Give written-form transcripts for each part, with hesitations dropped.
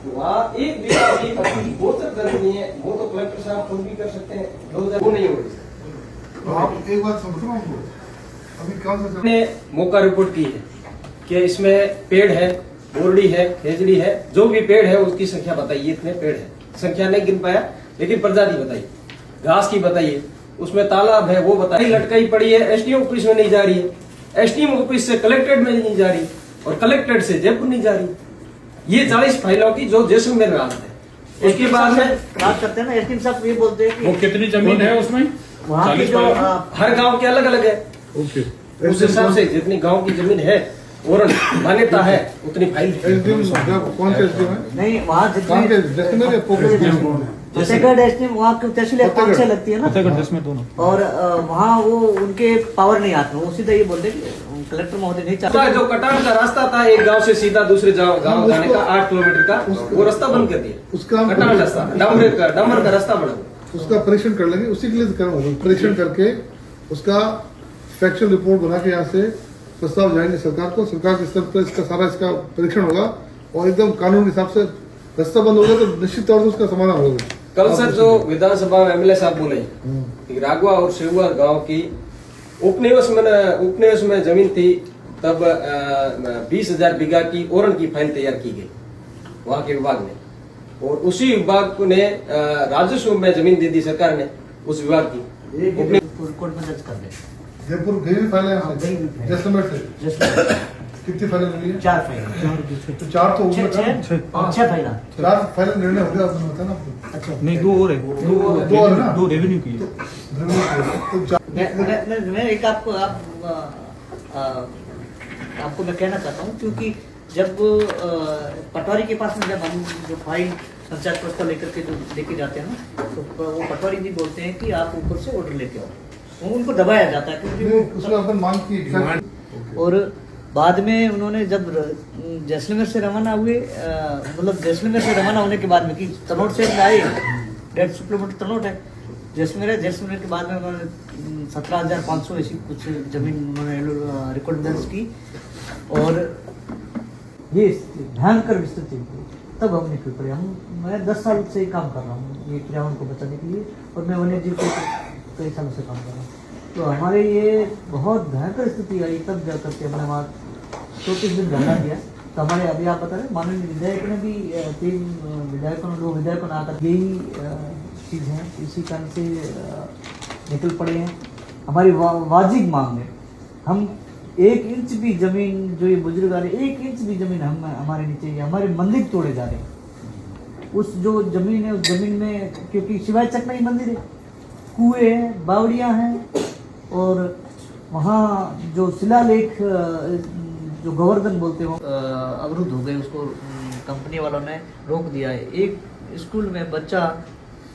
वहाँ एक बीघा भी अपनी गोचर जमीन है, वो तो कलेक्टर साहब खुद भी कर सकते हैं, 2000 वो नहीं होगी। तो आप एक बात समझो हमको, अभी कौन सा ने मौका रिपोर्ट की है कि इसमें पेड़ है, बोरडी है, खेजड़ी है, जो भी पेड़ है उसकी संख्या बताइए, इतने पेड़ है, संख्या नहीं गिन पाया, लेकिन प्रजाति बताइए, घास की बताइए, उसमें तालाब है वो बताइए, लटकाई पड़ी है, एसडीएम ऑफिस में नहीं जा रही है, एसडीएम ऑफिस से कलेक्ट्रेट में नहीं जा रही, और कलेक्ट्रेट से जयपुर नहीं जा रही। ये 40 फाइलों की जो जैसलमेर में आते हैं। उसके बाद में बात करते हैं ना, एसडीएम साहब ये बोलते हैं कि वो कितनी जमीन है उसमें, वहाँ की जो हर गांव के अलग अलग है, उस हिसाब से जितनी गांव की जमीन है और मान्यता है उतनी फाइल है। कौन से एसडीएम है? नहीं वहाँ कौन के जैसलमेर या पोखरण? फतेहगढ़ एसडीएम वहाँ की तहसील 5-6 लगती है ना, दोनों। और वहाँ वो उनके पावर नहीं आते, वो सीधा ये बोलते हैं कि कलेक्टर महोदय नहीं उसका चाहते। जो कटान का रास्ता था एक गांव से सीधा दूसरे गांव जाने का 8 किलोमीटर का, वो रास्ता बंद कर दिया, उसका कटान रास्ता, डामर का रास्ता बना। उसका परीक्षण कर लेंगे, उसी के लिए करूँगा, परीक्षण करके उसका फैक्चुअल रिपोर्ट बना के यहाँ से प्रस्ताव जाएंगे सरकार को, सरकार के स्तर पर इसका परीक्षण होगा और एकदम कानून के हिसाब से रास्ता बंद होगा तो निश्चित तौर से उसका समाधान होगा। कल सर जो विधानसभा में एमएलए साहब बोले कि रागवा और शेहुआ गांव की उपनिवेश में जमीन थी, तब 20,000 बीघा की ओरण की फाइल तैयार की गई वहां के विभाग ने, और उसी विभाग ने राजस्व में जमीन दे दी सरकार ने उस विभाग की। कोर्ट में दर्ज कर दे। जयपुर गई भी फाइलें हाँ, गई भी फाइलें। जैसलमेर से जैसलमेर कितनी फाइलें मिली है? 4 फाइल, तो 4 तो होगा ना? 6 फाइल। 4 फाइलें निर्णय हो गया, आपने बताया ना आपको। अच्छा नहीं, 2 और है, दो और है ना? 2 रेवेन्यू की है। तो 4 मैं एक आपको मैं कहना चाहता हूँ, क्योंकि जब पटवारी के पास में जब हम जो फाइल पंचायत प्रस्ताव लेकर के जो लेके जाते हैं ना, तो वो पटवारी जी बोलते हैं कि आप ऊपर से ऑर्डर लेके आओ, वो उनको दबाया जाता है क्योंकि वो उसमें अपन मांग की। और बाद में उन्होंने जब जैसलमेर से रवाना हुए, मतलब जैसलमेर से रवाना होने के बाद में कि तनोट से आए, 150 किलोमीटर तनोट है, जैसलमेर है, जैसलमेर के बाद में उन्होंने 17,500 ऐसी कुछ जमीन उन्होंने रिकॉर्ड दर्ज की, और ये भयंकर स्थिति थी। तब हम निकल पड़े। मैं 10 साल से काम कर रहा हूँ ये पर्यावरण को बचाने के लिए, और मैं वन्य जीव को कई सालों से काम कर रहा हूँ। तो हमारे ये बहुत भयंकर स्थिति आई, तब जा करके हमने वहाँ 34 दिन धरना दिया। तो हमारे अभी आप बता रहे माननीय विधायक ने भी 3 विधायकों ने 2 विधायकों ने आकर यही चीज़ है, इसी कारण से निकल पड़े हैं। हमारी वाजिब मांग है, हम 1 इंच भी जमीन, जो ये बुजुर्ग आ रहे 1 इंच भी जमीन हम हमारे नीचे, हमारे मंदिर तोड़े जा रहे हैं। उस जो जमीन है उस जमीन में, क्योंकि शिवाय चक में ही मंदिर है, कुएं हैं, बावड़ियाँ हैं, और वहाँ जो शिलालेख जो गोवर्धन बोलते हो अवरुद्ध हो गए, उसको कंपनी वालों ने रोक दिया है। एक स्कूल में बच्चा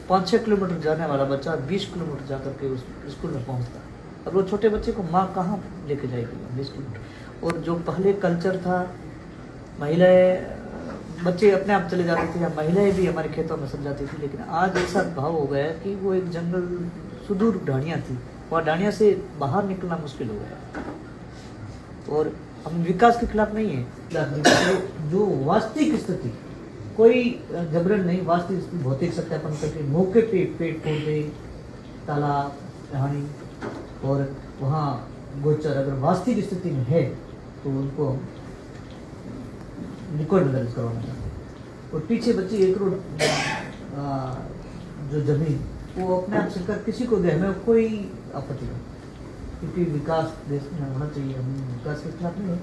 5-6 किलोमीटर जाने वाला बच्चा 20 किलोमीटर जा करके उस स्कूल में पहुँचता है। अब वो छोटे बच्चे को माँ कहाँ लेके जाएगी 20 किलोमीटर। और जो पहले कल्चर था, महिलाएं, बच्चे अपने आप चले जाते थे या महिलाएं भी हमारे खेतों में सब जाती थी, लेकिन आज ऐसा भाव हो गया कि वो एक जंगल सुदूर ढाणियाँ थी, वहाँ ढाणियाँ से बाहर निकलना मुश्किल हो गया। और हम विकास के खिलाफ नहीं है, जो वास्तविक स्थिति, कोई जबरन नहीं, वास्तविक स्थिति भौतिक सत्यापन करके मौके पे पेड़ पौधे, तालाब, ढाणी और वहाँ गोचर अगर वास्तविक स्थिति में है तो उनको रिकॉर्ड में दर्ज करवाना चाहिए। और पीछे बच्चे 1 करोड़ जो जमीन वो अपने आप सरकार किसी को दे, हमें कोई आपत्ति नहीं, क्योंकि विकास देश में होना चाहिए, हम विकास के खिलाफ नहीं है।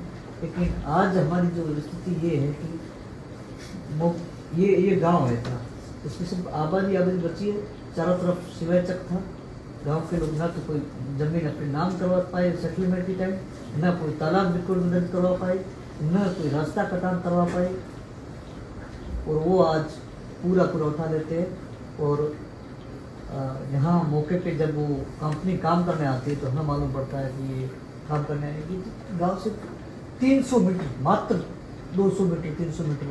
लेकिन आज हमारी जो स्थिति ये है कि ये गांव है था, इसमें सिर्फ आबादी बची है, चारों तरफ शिवाय चक था, गांव के लोग ना तो कोई जमीन अपने नाम करवा पाए सेटलमेंट के टाइम, न कोई तालाब रिकॉर्ड में दर्ज करवा पाए, न कोई रास्ता कटान करवा पाए, और वो आज पूरा उठा लेते हैं। और यहाँ मौके पे जब वो कंपनी काम करने आती है तो हमें मालूम पड़ता है कि ये काम करने आएगी गांव से 300 मीटर, मात्र 200 मीटर 300 मीटर